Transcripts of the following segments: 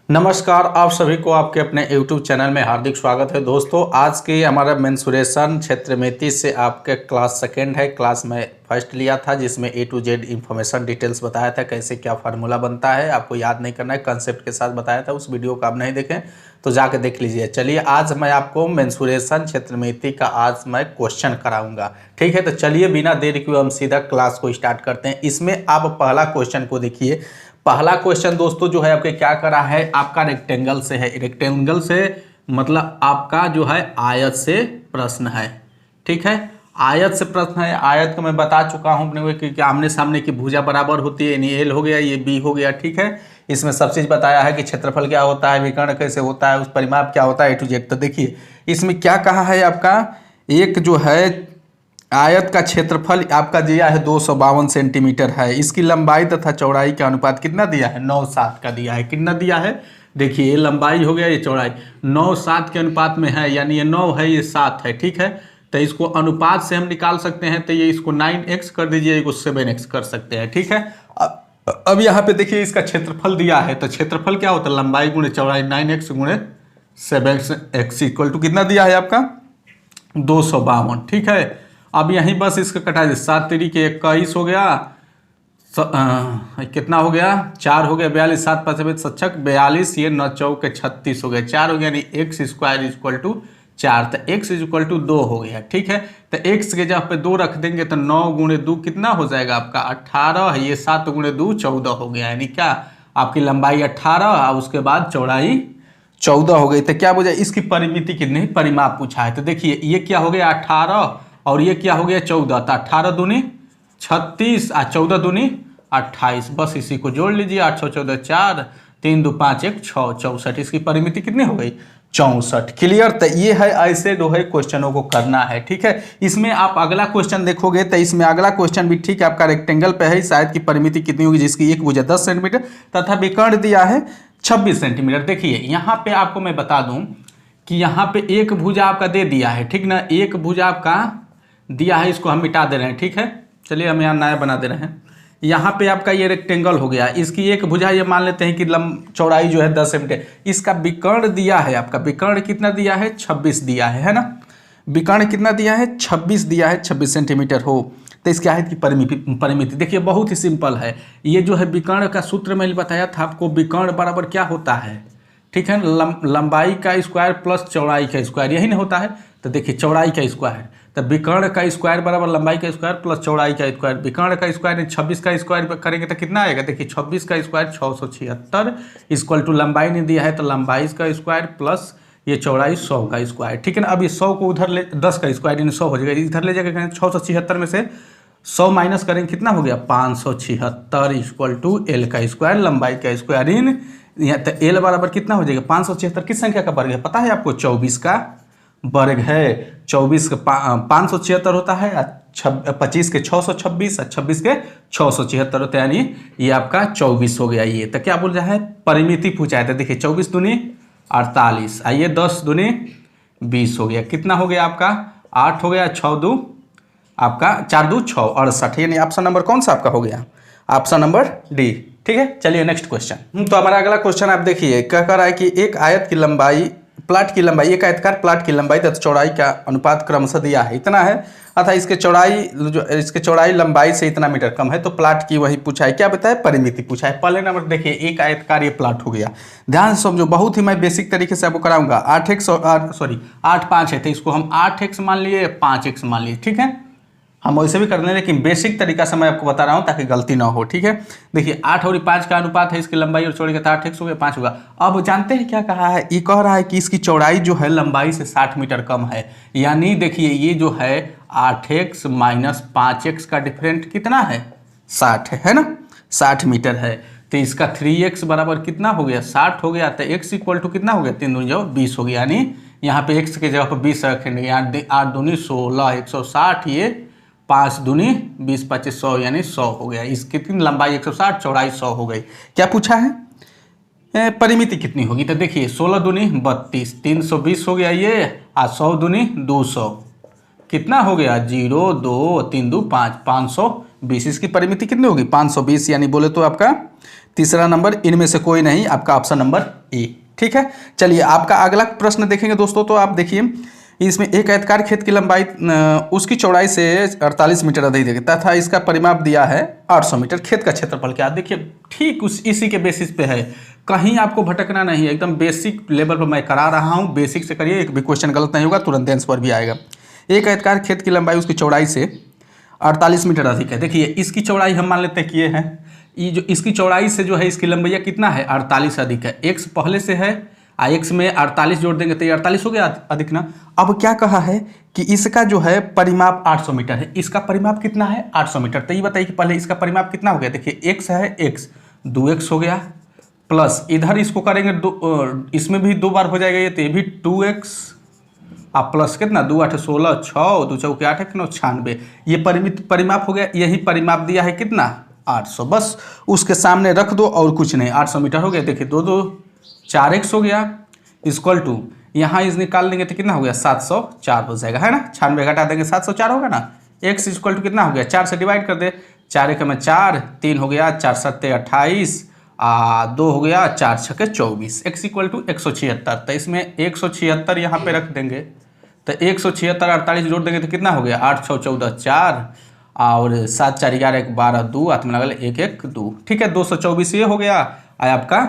नमस्कार, आप सभी को आपके अपने YouTube चैनल में हार्दिक स्वागत है। दोस्तों, आज की हमारा मेंसुरेशन क्षेत्र में 30 से आपके क्लास सेकेंड है। क्लास में फर्स्ट लिया था जिसमें A to Z information details बताया था, कैसे क्या फार्मूला बनता है। आपको याद नहीं करना है, कंसेप्ट के साथ बताया था। उस वीडियो को आप नहीं देखें तो जाके देख लीजिए। चलिए, आज मैं आपको मेंसुरेशन क्षेत्र में का आज मैं क्वेश्चन कराऊंगा। ठीक है, तो चलिए बिना देर किए हम सीधा क्लास को स्टार्ट करते हैं। इसमें आप पहला क्वेश्चन को देखिए। पहला क्वेश्चन दोस्तों जो है आपके क्या करा है, आपका रेक्टेंगल से है। रेक्टेंगल से मतलब आपका जो है आयत से प्रश्न है। ठीक है, आयत से प्रश्न है। आयत को मैं बता चुका हूं अपने को कि आमने सामने की भुजा बराबर होती है, यानी एल हो गया, ये बी हो गया। ठीक है, इसमें सब चीज बताया है कि क्षेत्रफल क्या होता है, विकर्ण कैसे होता है, उस परिमाप क्या होता है, A to Z। तो देखिए इसमें क्या कहा है, आपका एक जो है आयत का क्षेत्रफल आपका दिया है 252 सेंटीमीटर है। इसकी लंबाई तथा चौड़ाई का अनुपात कितना दिया है, 9:7 का दिया है। कितना दिया है, देखिए ये लंबाई हो गया, ये चौड़ाई 9:7 के अनुपात में है, यानी ये 9 है, ये 7 है। ठीक है, तो इसको अनुपात से हम निकाल सकते हैं। तो ये इसको 9x कर दीजिए, इसको 7x कर सकते हैं। ठीक है, अब यहाँ पे देखिए इसका क्षेत्रफल दिया है, तो क्षेत्रफल क्या होता है, लंबाई गुणे चौड़ाई, 9x गुणे 7x इक्वल टू कितना दिया है आपका 252। ठीक है, अब यहीं बस इसका कटा दे, 7 तरीके 21 हो गया, कितना हो गया 4 हो गया, 42, 7 5 7 42, ये 9 चौके 36 हो गया, 4 हो गया, यानी x स्क्वायर इक्वल टू 4। तो x इक्वल टू 2 हो गया। ठीक है, तो x के जगह पे 2 रख देंगे तो 9 गुणे 2 कितना हो जाएगा आपका 18, ये 7 गुणे 2 14 हो गया, यानी क्या आपकी लंबाई 18 और उसके बाद चौड़ाई 14 हो गई। तो क्या बोला, इसकी परिमिति कितनी, परिमाप पूछा है। तो देखिए ये क्या हो गया 18 और ये क्या हो गया 14। तो 18 दूनी 36 और 14 दूनी 28, बस इसी को जोड़ लीजिए। 8 14 4, 3 2 5 1 6, 64। इसकी परिमिति कितनी हो गई 64। क्लियर। तो ये है, ऐसे जो है क्वेश्चनों को करना है। ठीक है, इसमें आप अगला क्वेश्चन देखोगे तो इसमें अगला क्वेश्चन भी ठीक है, आपका रेक्टेंगल पे है। शायद की परिमिति कितनी होगी, जिसकी एक भुजा 10 सेंटीमीटर तथा विकर्ण दिया है 26 सेंटीमीटर। देखिए यहाँ पे आपको मैं बता दूं कि यहाँ पे एक भुजा आपका दे दिया है, ठीक ना, एक भुजा आपका दिया है, इसको हम मिटा दे रहे हैं। ठीक है, चलिए हम यहाँ नया बना दे रहे हैं। यहाँ पे आपका ये रेक्टेंगल हो गया, इसकी एक भुजा ये मान लेते हैं कि चौड़ाई जो है 10 सेंटीमीटर। इसका विकर्ण दिया है, आपका विकर्ण कितना दिया है 26 दिया है ना। विकर्ण कितना दिया है 26 दिया है, 26 सेंटीमीटर हो। तो इसकी आयत की परिमिति देखिए बहुत ही सिंपल है। ये जो है विकर्ण का सूत्र मैंने बताया था आपको, विकर्ण बराबर क्या होता है, ठीक है, लंबाई का स्क्वायर प्लस चौड़ाई का स्क्वायर, यही नहीं होता है। तो देखिए चौड़ाई का स्क्वायर, तो विकर्ण का स्क्वायर बराबर लंबाई का स्क्वायर प्लस चौड़ाई का स्क्वायर। विकर्ण का स्क्वायर 26 का स्क्वायर करेंगे तो कितना आएगा, देखिए 26 का स्क्वायर 676 इक्वल टू लंबाई ने दिया है, तो लंबाई का स्क्वायर प्लस ये चौड़ाई 100 का स्क्वायर। ठीक है ना, अब ये 100 को उधर ले, 10 का स्क्वायर यानी 100 हो जाएगा, इधर ले जाकर 676 में से 100 माइनस करेंगे, कितना हो गया 576 इक्वल टू एल का स्क्वायर, लंबाई का स्क्वायर इन यहाँ। तो एल बराबर कितना हो जाएगा 576 किस संख्या का वर्ग है पता है आपको, 24 का वर्ग है। 24 का 576 होता है, 25 के 626 और 26 के 676 होता है, यानी ये आपका 24 हो गया। ये तो क्या बोल रहा है, परिमिति पूछा है। तो देखिए 24 दूनी 48, आइए 10 दूनी 20 हो गया, कितना हो गया आपका 8 हो गया, 6 दू आपका 4 दू 6 68, यानी ऑप्शन नंबर कौन सा आपका हो गया, ऑप्शन नंबर डी। ठीक है, चलिए नेक्स्ट क्वेश्चन। तो हमारा अगला क्वेश्चन आप देखिए, क्या कर रहा है कि एक आयत की लंबाई, प्लाट की लंबाई, एक आयतकार प्लाट की लंबाई तथा चौड़ाई का अनुपात क्रमशः दिया है, इतना है, अतः इसके चौड़ाई लंबाई से इतना मीटर कम है। तो प्लाट की वही पूछा है, क्या बताया, परिमिति पूछा है। पहले नंबर देखिए एक आयतकार ये प्लाट हो गया, ध्यान से समझो, बहुत ही मैं बेसिक तरीके से आपको कराऊंगा। 8 5 है, तो इसको हम 8x मान लिए, 5x मान लिए। ठीक है, हम वैसे भी कर लें, लेकिन बेसिक तरीका से मैं आपको बता रहा हूं ताकि गलती ना हो। ठीक है, देखिए 8 और 5 का अनुपात है, इसकी लंबाई और चौड़ाई का 8x हो गया, 5 होगा। अब जानते हैं क्या कहा है, ये कह रहा है कि इसकी चौड़ाई जो है लंबाई से 60 मीटर कम है, यानी देखिए ये जो है 8x माइनस 5x का डिफरेंट कितना है 60 है ना, 60 मीटर है। तो इसका 3x बराबर कितना हो गया 60 हो गया। तो x इक्वल टू कितना हो गया 3 दूनी 20 हो गया, यानी यहाँ पे x के जगह पर 20 रखेंगे, यहाँ 8 दूनी 16 160, ये 5 दूनी 20 25 100, यानी 100 हो गया। इसकी कितनी लंबाई 160, चौड़ाई 100 हो गई। क्या पूछा है, परिमिति कितनी होगी। तो देखिए 16 दूनी 32, 320 हो गया ये, और 100 दूनी 200, कितना हो गया 0 2 3 2 5, 520। इसकी परिमिति कितनी होगी 520, यानी बोले तो आपका तीसरा नंबर इनमें से कोई नहीं, आपका ऑप्शन नंबर ए। ठीक है, चलिए आपका अगला प्रश्न देखेंगे दोस्तों। तो आप देखिए इसमें एक आयताकार खेत की लंबाई उसकी चौड़ाई से 48 मीटर अधिक है तथा इसका परिमाप दिया है 800 मीटर। खेत का क्षेत्रफल क्या, देखिए ठीक इसी के बेसिस पे है, कहीं आपको भटकना नहीं है, एकदम बेसिक लेवल पर मैं करा रहा हूँ, बेसिक से करिए, एक भी क्वेश्चन गलत नहीं होगा, तुरंत आंसर भी आएगा। एक आयताकार खेत की लंबाई उसकी चौड़ाई से 48 मीटर अधिक है। देखिए इसकी चौड़ाई हम मान लेते हैं कि ये है, ये जो इसकी चौड़ाई से जो है इसकी लंबाई कितना है 48 अधिक है, एक्स पहले से है, एक्स में 48 जोड़ देंगे तो ये 48 हो गया अधिक ना। अब क्या कहा है कि इसका जो है परिमाप 800 मीटर है, इसका परिमाप कितना है 800 मीटर। तो ये बताइए कि पहले इसका परिमाप कितना हो गया, देखिए एक्स है, एक्स 2x हो गया, प्लस इधर इसको करेंगे इसमें भी 2 बार हो जाएगा ये, तो ये भी 2x आप प्लस कितना 2 8 16 6 2 4 8 कितना 96, ये परिमाप हो गया। यही परिमाप दिया है कितना 800, बस उसके सामने रख दो और कुछ नहीं, 800 मीटर हो गया। देखिए 2 2 4x हो गया इक्वल टू यहाँ इस निकाल देंगे तो कितना हो गया 704 हो जाएगा, है ना। 96 घटा देंगे 704 होगा ना। x इक्वल टू कितना हो गया 4 से डिवाइड कर दे, 4 एक में 4, 3 हो गया, 4 7 28, 2 हो गया, 4 6 24, x इक्वल टू 176। तो इसमें 176 यहाँ पे रख देंगे, तो 176 48 जोड़ देंगे तो कितना हो गया 8 6 14 4 और 7 4 11 1 12 2 हाथ में लगा 1 1 2। ठीक है 224 ये हो गया, आपका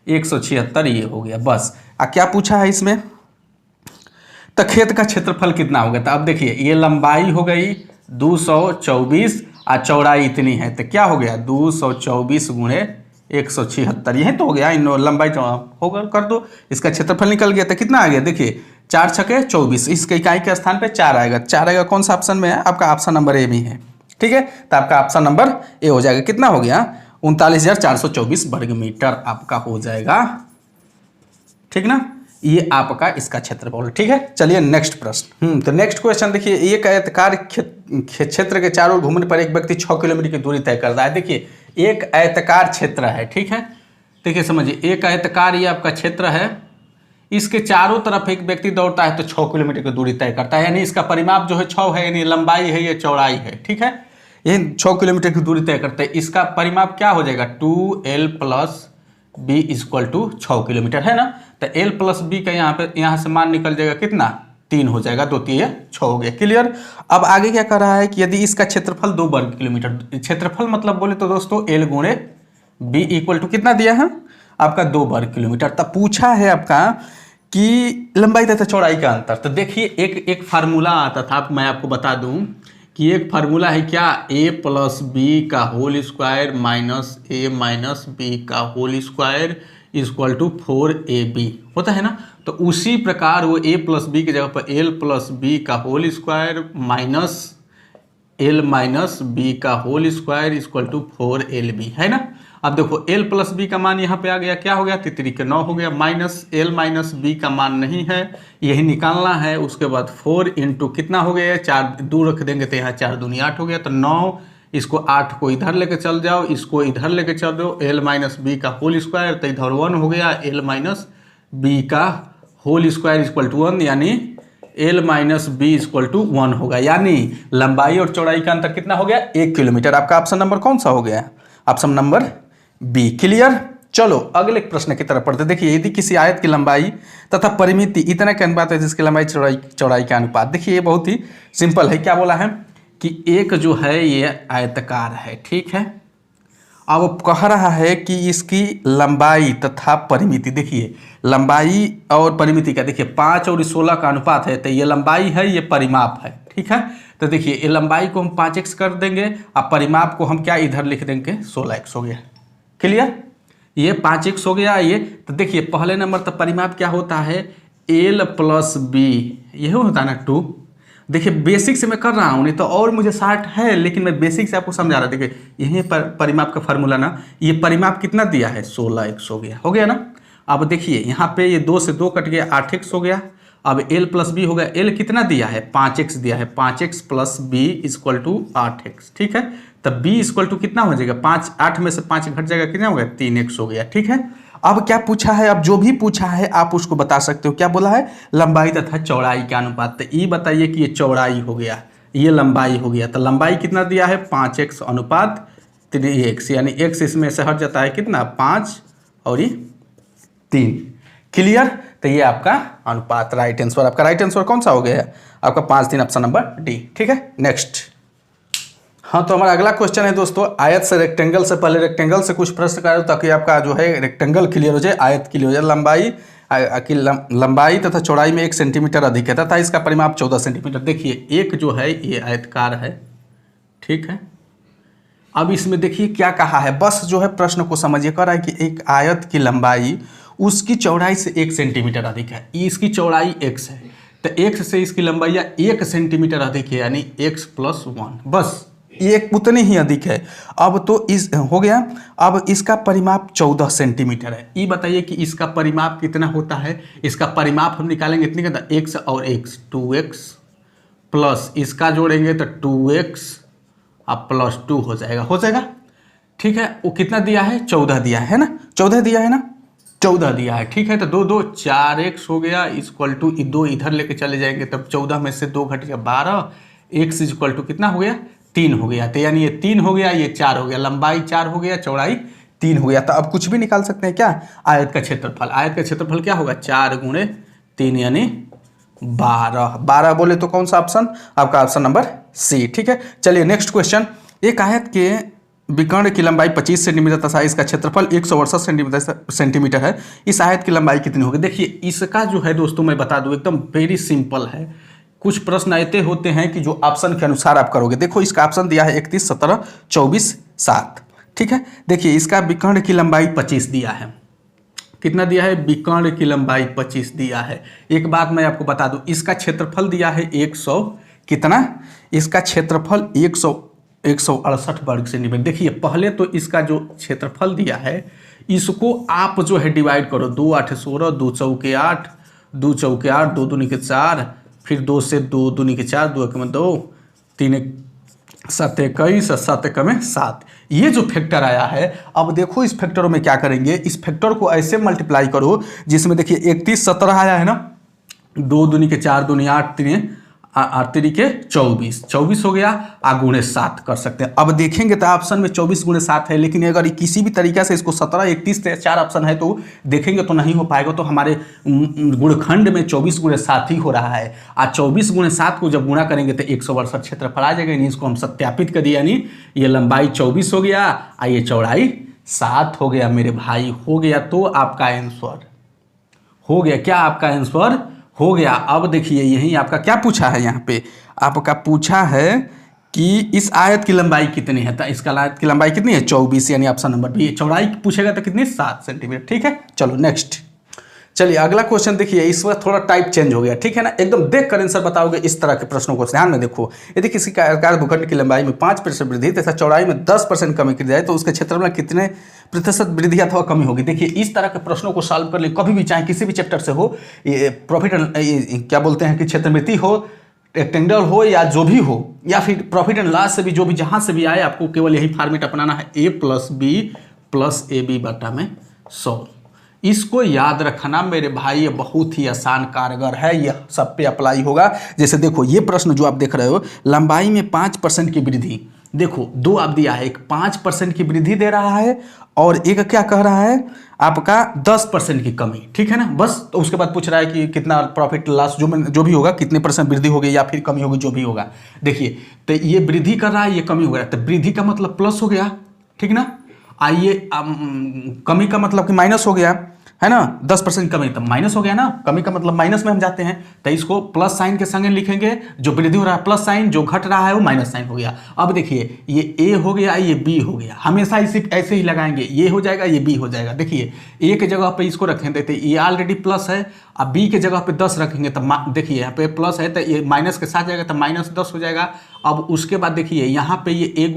176 ये हो गया। बस क्या पूछा है इसमें, तो खेत का क्षेत्रफल कितना हो गया। तो अब देखिए ये लंबाई हो गई 224 और चौड़ाई इतनी है, तो क्या हो गया 224 गुणे 176, यही तो हो गया, इन लंबाई होगा कर दो, इसका क्षेत्रफल निकल गया। तो कितना आ गया देखिए 4 6 24, इसके इकाई के स्थान पे 4 आएगा, 4 आएगा कौन सा ऑप्शन में है, आपका ऑप्शन नंबर ए में है। ठीक है, तो आपका ऑप्शन नंबर ए हो जाएगा, कितना हो गया 39,424 वर्ग मीटर आपका हो जाएगा। ठीक ना, ये आपका इसका क्षेत्रफल। ठीक है, चलिए नेक्स्ट प्रश्न। तो नेक्स्ट क्वेश्चन देखिए, एक आयताकार क्षेत्र के चारों ओर घूमने पर एक व्यक्ति 6 किलोमीटर की दूरी तय करता है। देखिए एक आयताकार क्षेत्र है, ठीक है, देखिए समझिए एक आयताकार ये आपका क्षेत्र है, इसके चारों तरफ एक व्यक्ति दौड़ता है तो 6 किलोमीटर की दूरी तय करता है, यानी इसका परिमाप जो है 6 है, यानी लंबाई है ये चौड़ाई है। ठीक है, ये 6 किलोमीटर की दूरी तय करते हैं, इसका परिमाप क्या हो जाएगा 2l plus B equal to 6 kilometre, है ना। तो l प्लस बी का यहाँ से मान निकल जाएगा कितना 3 हो जाएगा, 2 3 6 हो गया, क्लियर। अब आगे क्या कर रहा है कि यदि इसका क्षेत्रफल 2 वर्ग किलोमीटर, क्षेत्रफल मतलब बोले तो दोस्तों l गुणे बी इक्वल टू कितना दिया है आपका 2 वर्ग किलोमीटर। तब पूछा है आपका कि लंबाई तथा चौड़ाई का अंतर। तो देखिए एक फार्मूला आता था, मैं आपको बता दूं कि एक फार्मूला है क्या, a प्लस बी का whole square minus a minus B का whole square equal to 4ab होता है ना। तो उसी प्रकार वो a प्लस बी की जगह पर l प्लस बी का whole square minus l minus B का whole square equal to 4lb, है ना। अब देखो l प्लस बी का मान यहाँ पे आ गया, क्या हो गया 3 के 9 हो गया, माइनस l माइनस बी का मान नहीं है, यही निकालना है। उसके बाद 4 इंटू कितना हो गया 4, 2 रख देंगे तो यहाँ 4 दूनी 8 हो गया, तो 9, इसको 8 को इधर लेके चल जाओ, इसको इधर लेके चल दो, l माइनस बी का होल स्क्वायर, तो इधर 1 हो गया, l माइनस बी का होल स्क्वायर इक्वल टू 1, यानी l minus B equal to 1 होगा, यानी लंबाई और चौड़ाई का अंतर कितना हो गया 1 किलोमीटर। आपका ऑप्शन नंबर कौन सा हो गया, ऑप्शन नंबर बी, क्लियर। चलो अगले प्रश्न की तरफ पढ़ते। देखिए यदि किसी आयत की लंबाई तथा परिमिति इतना के अनुपात है जिसकी लंबाई चौड़ाई का अनुपात, देखिए ये बहुत ही सिंपल है। क्या बोला है कि एक जो है ये आयताकार है, ठीक है, अब कह रहा है कि इसकी लंबाई तथा परिमिति, देखिए लंबाई और परिमिति का देखिए 5 और 16 का अनुपात है, तो ये लंबाई है ये परिमाप है, ठीक है। तो देखिए ये लंबाई को हम 5x कर देंगे और परिमाप को हम क्या इधर लिख देंगे 16x हो गया, क्लियर। ये 5x हो गया ये। तो देखिए पहले नंबर तक परिमाप क्या होता है l प्लस बी, यही होता है ना 2। देखिए बेसिक से मैं कर रहा हूँ, नहीं तो और मुझे 60 है, लेकिन मैं बेसिक से आपको समझा रहा। देखिए यहीं पर परिमाप का फार्मूला ना, ये परिमाप कितना दिया है 16x हो गया ना। अब देखिए यहाँ पे ये 2 से 2 कट गया 8x हो गया। अब l प्लस बी हो गया, l कितना दिया है 5x दिया है, 5x plus B equal to 8x, ठीक है। तब b इक्वल टू कितना हो जाएगा 5, 8 में से 5 घट जाएगा, कितना हो गया 3x हो गया, ठीक है। अब क्या पूछा है, अब जो भी पूछा है आप उसको बता सकते हो। क्या बोला है लंबाई तथा चौड़ाई का अनुपात। तो ये बताइए कि ये चौड़ाई हो गया, ये लंबाई हो गया। तो लंबाई कितना दिया है 5x अनुपात 3x, यानी x इसमें से हट जाता है कितना 5 और ये 3। क्लियर। तो ये आपका अनुपात राइट आंसर, आपका राइट आंसर कौन सा हो गया है आपका 5 3 ऑप्शन नंबर डी। ठीक है नेक्स्ट। हाँ तो हमारा अगला क्वेश्चन है दोस्तों, आयत से रेक्टेंगल से, पहले रेक्टेंगल से कुछ प्रश्न करो ताकि आपका जो है रेक्टेंगल क्लियर हो जाए, आयत क्लियर हो जाए। लंबाई तथा चौड़ाई में 1 सेंटीमीटर अधिक है तथा इसका परिमाप 14 सेंटीमीटर। देखिए एक जो है ये आयतकार है, ठीक है। अब इसमें देखिए क्या कहा है, बस जो है प्रश्न को समझिए। कह रहा है कि एक आयत की लंबाई उसकी चौड़ाई से 1 सेंटीमीटर अधिक है, इसकी चौड़ाई x है, तो x से इसकी लंबाई 1 सेंटीमीटर अधिक है, यानी x+1, बस ये उतनी ही अधिक है। अब तो इस हो गया। अब इसका परिमाप 14 सेंटीमीटर है। ये बताइए कि इसका परिमाप कितना होता है। इसका परिमाप हम निकालेंगे इतनी का x और x 2x प्लस इसका जोड़ेंगे तो 2x अब +2 हो जाएगा, ठीक है। वो कितना दिया है 14 दिया है ना, 14 दिया है ना, 14 दिया है, ठीक है। तो 2 2 4x हो गया इक्वल टू 2 इधर लेके चले जाएंगे तब 14 में से 2 घट गया 12, x इक्वल टू कितना हो गया 3 हो गया। तो यानी ये 3 हो गया, ये 4 हो गया, लंबाई 4 हो गया, चौड़ाई 3 हो गया। तो अब कुछ भी निकाल सकते हैं क्या, आयत का क्षेत्रफल। आयत का क्षेत्रफल क्या होगा 4 × 3 यानी 12 बोले तो कौन सा ऑप्शन आपका ऑप्शन नंबर सी। ठीक है चलिए नेक्स्ट क्वेश्चन। एक आयत के विकर्ण की लंबाई 25 सेंटीमीटर तथा इसका क्षेत्रफल 168 सेंटीमीटर है। इस आयत की लंबाई कितनी होगी। देखिए इसका जो है दोस्तों मैं बता दूं एकदम वेरी सिंपल है। कुछ प्रश्न ऐसे होते हैं कि जो ऑप्शन के अनुसार आप करोगे। देखो इसका ऑप्शन दिया है 31 17 24 7, ठीक है। देखिए इसका विकर्ण की लंबाई 25 दिया है, कितना दिया है विकर्ण की लंबाई 25 दिया है। एक बात मैं आपको बता दूं, इसका क्षेत्रफल दिया है 100 कितना, इसका क्षेत्रफल 168 वर्ग सेंटीमीटर। देखिए पहले तो इसका जो क्षेत्रफल दिया है इसको आप जो है डिवाइड करो, 2 8 16, 2 चौके 8, 2 चौके 8, 2 दूनी के 4, फिर 2 से 2 दूनी के 4, 2 एक में 2, 3 7 21, 7 एक में 7। ये जो फैक्टर आया है, अब देखो इस फैक्टरों में क्या करेंगे, इस फैक्टर को ऐसे मल्टीप्लाई करो जिसमें देखिए 31 17 आया है ना, 2 दूनी के 4, दूनी 8, 3 3 के 24, 24 हो गया, गुणे 7 कर सकते हैं। अब देखेंगे तो ऑप्शन में 24 × 7 है, लेकिन अगर किसी भी तरीके से इसको 17 31 से 4 ऑप्शन है तो देखेंगे तो नहीं हो पाएगा। तो हमारे गुणखंड में 24 × 7 ही हो रहा है। 24 × 7 को जब गुणा करेंगे तो 168 क्षेत्रफल आ जाएगा। यानी इसको हम सत्यापित कर दिया, यानी ये लंबाई 24 हो गया और ये चौड़ाई 7 हो गया मेरे भाई, हो गया। तो आपका आंसर हो गया, क्या आपका आंसर हो गया। अब देखिए यही आपका क्या पूछा है, यहाँ पे आपका पूछा है कि इस आयत की लंबाई कितनी है। तो इसका आयत की लंबाई कितनी है 24, यानी ऑप्शन नंबर बी। चौड़ाई पूछेगा तो कितनी 7 सेंटीमीटर, ठीक है। चलो नेक्स्ट, चलिए अगला क्वेश्चन देखिए, इसमें थोड़ा टाइप चेंज हो गया, ठीक है ना। एकदम देख कर आंसर बताओगे इस तरह के प्रश्नों को। ध्यान में देखो, यदि किसी का आयताकार भूखंड की लंबाई में 5% वृद्धि तथा चौड़ाई में 10% कमी की जाए तो उसके क्षेत्र में कितने प्रतिशत वृद्धि अथवा कमी होगी। देखिए इस तरह के प्रश्नों को सॉल्व कर लिए कभी भी, चाहे किसी भी चैप्टर से हो, प्रॉफिट क्या बोलते हैं कि क्षेत्रवृत्ति हो, रेक्टेंगल हो या जो भी हो, या फिर प्रॉफिट एंड लॉस से भी, जो भी जहां से भी आए, आपको केवल यही फॉर्मेट अपनाना है, a + b + ab बटा में 100। इसको याद रखना मेरे भाई, ये बहुत ही आसान कारगर है, ये सब पे अप्लाई होगा। जैसे देखो ये प्रश्न जो आप देख रहे हो, लंबाई में 5% की वृद्धि, देखो 2 आप दिया है, एक 5% की वृद्धि दे रहा है और एक क्या कह रहा है आपका 10% की कमी, ठीक है ना। बस तो उसके बाद पूछ रहा है कि कितना प्रॉफिट लॉस जो भी होगा, कितने % वृद्धि होगी या फिर कमी होगी, जो भी होगा। देखिए तो ये वृद्धि कर रहा है, ये कमी हो गया, तो वृद्धि का मतलब प्लस हो गया, ठीक ना। आइए कमी का मतलब कि माइनस हो गया, है ना। 10% कमी तो माइनस हो गया ना, कमी का मतलब माइनस में हम जाते हैं, तो इसको प्लस साइन के संग लिखेंगे। जो वृद्धि हो रहा है प्लस साइन, जो घट रहा है वो माइनस साइन हो गया। अब देखिए ये ए हो गया, ये बी हो गया, हमेशा इसी ऐसे ही लगाएंगे, ये हो जाएगा, ये बी हो जाएगा। देखिए ए के जगह पे इसको रखेंगे तो ये ऑलरेडी प्लस है, अब बी के जगह पे 10 रखेंगे तो देखिए यहाँ पे प्लस है तो ये माइनस के साथ जाएगा तो -10 हो जाएगा। अब उसके बाद देखिए यहाँ पे ये a ×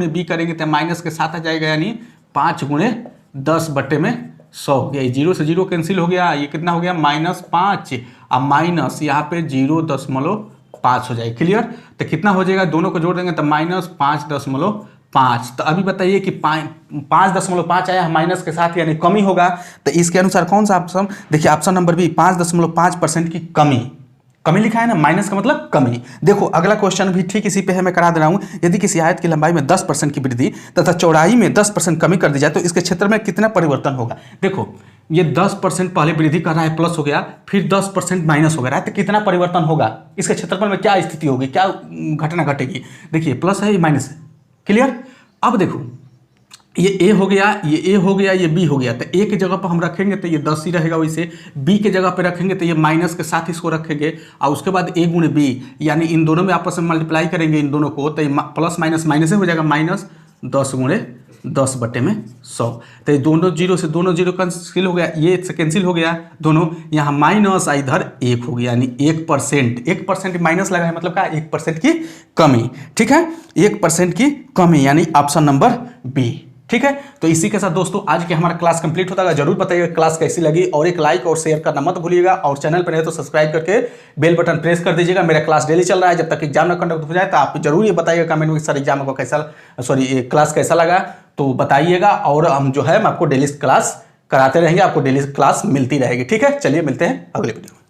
b करेंगे तो माइनस के साथ आ जाएगा, यानी 5 × 10 बटे में 100 हो गया। 0 से 0 कैंसिल हो गया, ये कितना हो गया -5, अब माइनस यहाँ पे 0.5 हो जाएगा। क्लियर। तो कितना हो जाएगा, दोनों को जोड़ देंगे तो -5.5। तो अभी बताइए कि 5.5 आया माइनस के साथ, यानी कमी होगा। तो इसके अनुसार कौन सा ऑप्शन, देखिए ऑप्शन नंबर बी 5.5% की कमी, कमी लिखा है ना, माइनस का मतलब कमी। देखो अगला क्वेश्चन भी ठीक इसी पे है, मैं करा दे रहा हूं। यदि किसी आयत की लंबाई में 10% की वृद्धि तथा चौड़ाई में 10% कमी कर दी जाए तो इसके क्षेत्र में कितना परिवर्तन होगा। देखो ये 10% पहले वृद्धि कर रहा है, प्लस हो गया, फिर 10% माइनस हो गया है, तो कितना परिवर्तन होगा, इसके क्षेत्रफल में क्या स्थिति होगी, क्या घटना घटेगी। देखिए प्लस है, ये माइनस है, क्लियर। अब देखो ये ए हो गया, ये ए हो गया, ये बी हो गया, तो ए की जगह पर हम रखेंगे तो ये 10 ही रहेगा, वैसे बी के जगह पे रखेंगे तो ये माइनस के साथ इसको रखेंगे, और उसके बाद ए गुणे बी, यानी इन दोनों में आपस में मल्टीप्लाई करेंगे इन दोनों को, तो ये प्लस माइनस माइनस हो जाएगा, माइनस 10 गुणे 10 बटे में 100। तो ये दोनों जीरो से दोनों जीरो कैंसिल हो गया, ये से कैंसिल हो गया दोनों, यहाँ माइनस इधर 1 हो गया, यानी 1%, 1% माइनस लगा है, मतलब क्या 1% की कमी, ठीक है, 1% की कमी, यानी ऑप्शन नंबर बी, ठीक है। तो इसी के साथ दोस्तों आज के हमारा क्लास कंप्लीट होता है। जरूर बताइएगा क्लास कैसी लगी, और एक लाइक और शेयर करना मत भूलिएगा, और चैनल पर नहीं तो सब्सक्राइब करके बेल बटन प्रेस कर दीजिएगा। मेरा क्लास डेली चल रहा है, जब तक एग्जाम ना कंडक्ट हो जाए तो आप जरूर ये बताइएगा कमेंट में सर एग्जाम को कैसा, क्लास कैसा लगा, तो बताइएगा, और हम जो है हम आपको डेली क्लास कराते रहेंगे, आपको डेली क्लास मिलती रहेगी, ठीक है। चलिए मिलते हैं अगले वीडियो में।